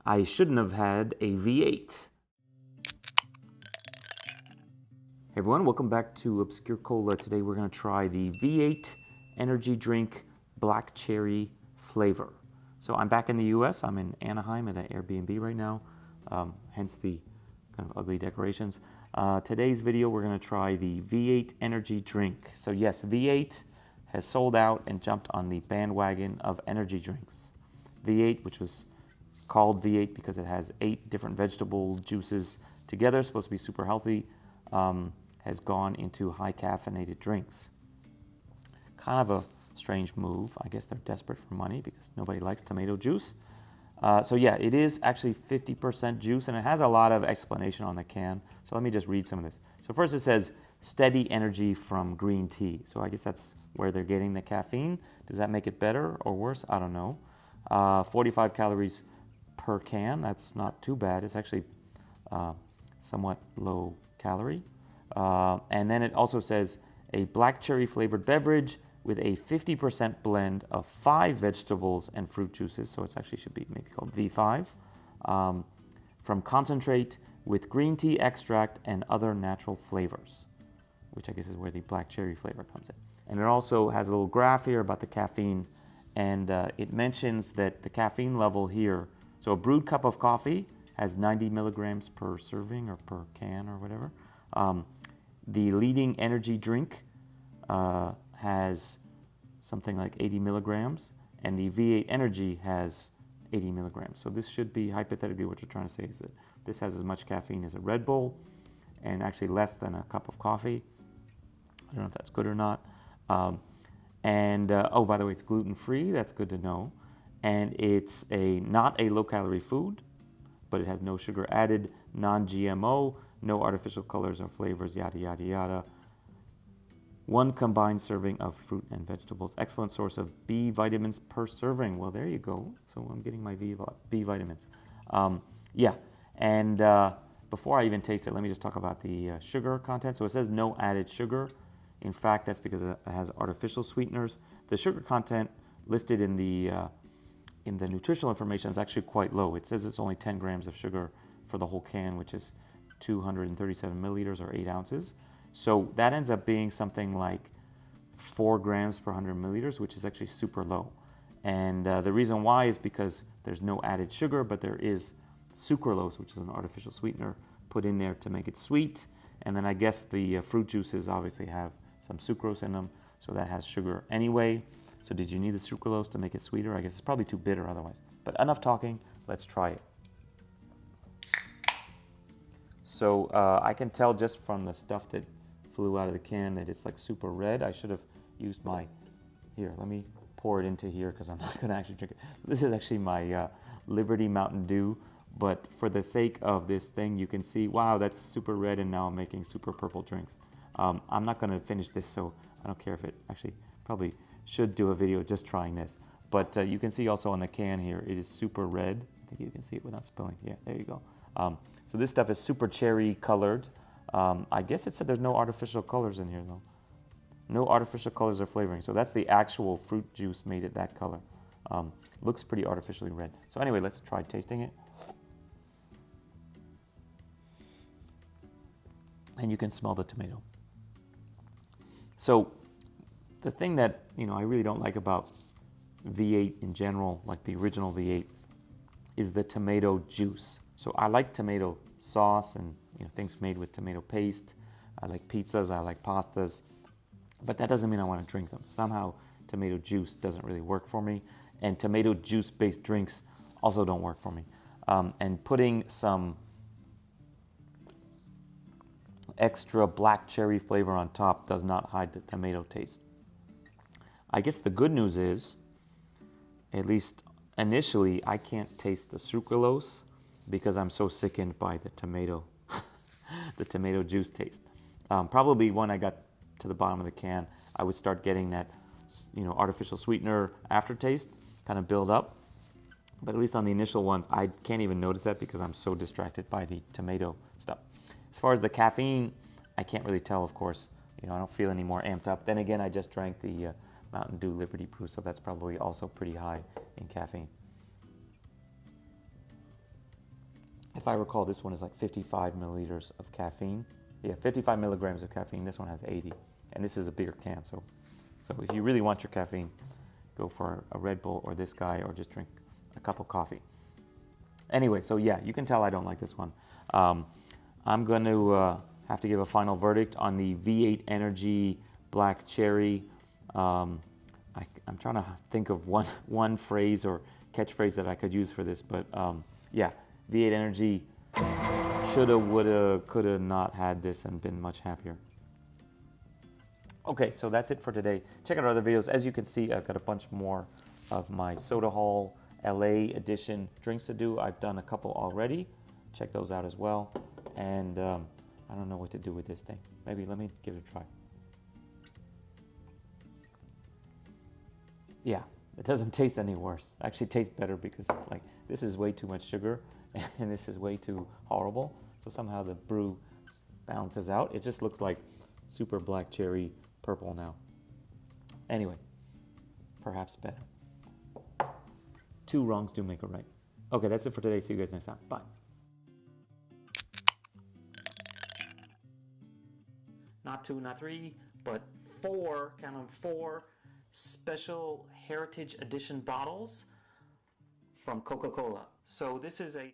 I shouldn't have had a V8. Hey everyone, welcome back to Obscure Cola. Today we're going to try the V8 energy drink black cherry flavor. So I'm back in the US. I'm in Anaheim at an Airbnb right now, hence the kind of ugly decorations. Today's video we're going to try the V8 energy drink. So yes, V8 has sold out and jumped on the bandwagon of energy drinks. V8, which was called V8 because it has 8 different vegetable juices together, supposed to be super healthy, has gone into high caffeinated drinks. Kind of a strange move. I guess they're desperate for money because nobody likes tomato juice. So yeah, it is actually 50% juice, and it has a lot of explanation on the can. So let me just read some of this. So first it says, steady energy from green tea. So I guess that's where they're getting the caffeine. Does that make it better or worse? I don't know. 45 calories per can. That's not too bad. It's actually somewhat low calorie. And then it also says a black cherry flavored beverage with a 50% blend of 5 vegetables and fruit juices. So it actually should be maybe called V5. From concentrate with green tea extract and other natural flavors, which I guess is where the black cherry flavor comes in. And it also has a little graph here about the caffeine. And it mentions that the caffeine level here, so a brewed cup of coffee has 90 milligrams per serving or per can or whatever. The leading energy drink has something like 80 milligrams, and the V8 Energy has 80 milligrams. So this should be hypothetically what you're trying to say is that this has as much caffeine as a Red Bull and actually less than a cup of coffee. I don't know if that's good or not. Oh, by the way, it's gluten-free. That's good to know. And it's not a low-calorie food, but it has no sugar added, non-GMO, no artificial colors or flavors, yada, yada, yada. 1 combined serving of fruit and vegetables. Excellent source of B vitamins per serving. Well, there you go. So I'm getting my B vitamins. Yeah, and before I even taste it, let me just talk about the sugar content. So it says no added sugar. In fact, that's because it has artificial sweeteners. The sugar content listed in the nutritional information is actually quite low. It says it's only 10 grams of sugar for the whole can, which is 237 milliliters or 8 ounces. So that ends up being something like 4 grams per 100 milliliters, which is actually super low. And the reason why is because there's no added sugar, but there is sucralose, which is an artificial sweetener, put in there to make it sweet. And then I guess the fruit juices obviously have some sucrose in them, so that has sugar anyway. So did you need the sucralose to make it sweeter? I guess it's probably too bitter otherwise. But enough talking, let's try it. So I can tell just from the stuff that flew out of the can that it's like super red. I should have used here, let me pour it into here because I'm not going to actually drink it. This is actually my Liberty Mountain Dew, but for the sake of this thing, you can see, wow, that's super red, and now I'm making super purple drinks. I'm not going to finish this, so I don't care if it actually probably should do a video just trying this. But you can see also on the can here, it is super red. I think you can see it without spilling. Yeah, there you go. So this stuff is super cherry colored. I guess it said there's no artificial colors in here though. No artificial colors or flavoring. So that's the actual fruit juice made it that color. Looks pretty artificially red. So anyway, let's try tasting it. And you can smell the tomato. So the thing that I really don't like about V8 in general, like the original V8, is the tomato juice. So I like tomato sauce and things made with tomato paste. I like pizzas, I like pastas, but that doesn't mean I want to drink them. Somehow tomato juice doesn't really work for me, and tomato juice based drinks also don't work for me. And putting some extra black cherry flavor on top does not hide the tomato taste. I guess the good news is, at least initially, I can't taste the sucralose because I'm so sickened by the tomato, the tomato juice taste. Probably when I got to the bottom of the can, I would start getting that, artificial sweetener aftertaste kind of build up. But at least on the initial ones, I can't even notice that because I'm so distracted by the tomato stuff. As far as the caffeine, I can't really tell, of course. I don't feel any more amped up. Then again, I just drank the Mountain Dew Liberty Brew, so that's probably also pretty high in caffeine. I recall, this one is like 55 milliliters of caffeine. Yeah, 55 milligrams of caffeine. This one has 80, and this is a bigger can. So if you really want your caffeine, go for a Red Bull or this guy, or just drink a cup of coffee. Anyway, so yeah, you can tell I don't like this one. I'm going to have to give a final verdict on the V8 Energy Black Cherry. I'm trying to think of one phrase or catchphrase that I could use for this, but yeah, V8 Energy shoulda, woulda, coulda not had this and been much happier. Okay, so that's it for today. Check out our other videos. As you can see, I've got a bunch more of my Soda Hall LA edition drinks to do. I've done a couple already. Check those out as well. And I don't know what to do with this thing. Maybe let me give it a try. Yeah, it doesn't taste any worse. Actually, it tastes better because like this is way too much sugar and this is way too horrible. So somehow the brew balances out. It just looks like super black cherry purple now. Anyway, perhaps better. Two wrongs do make a right. Okay, that's it for today. See you guys next time. Bye. Not two, not three, but four, count them, 4 special Heritage Edition bottles from Coca-Cola. So this is a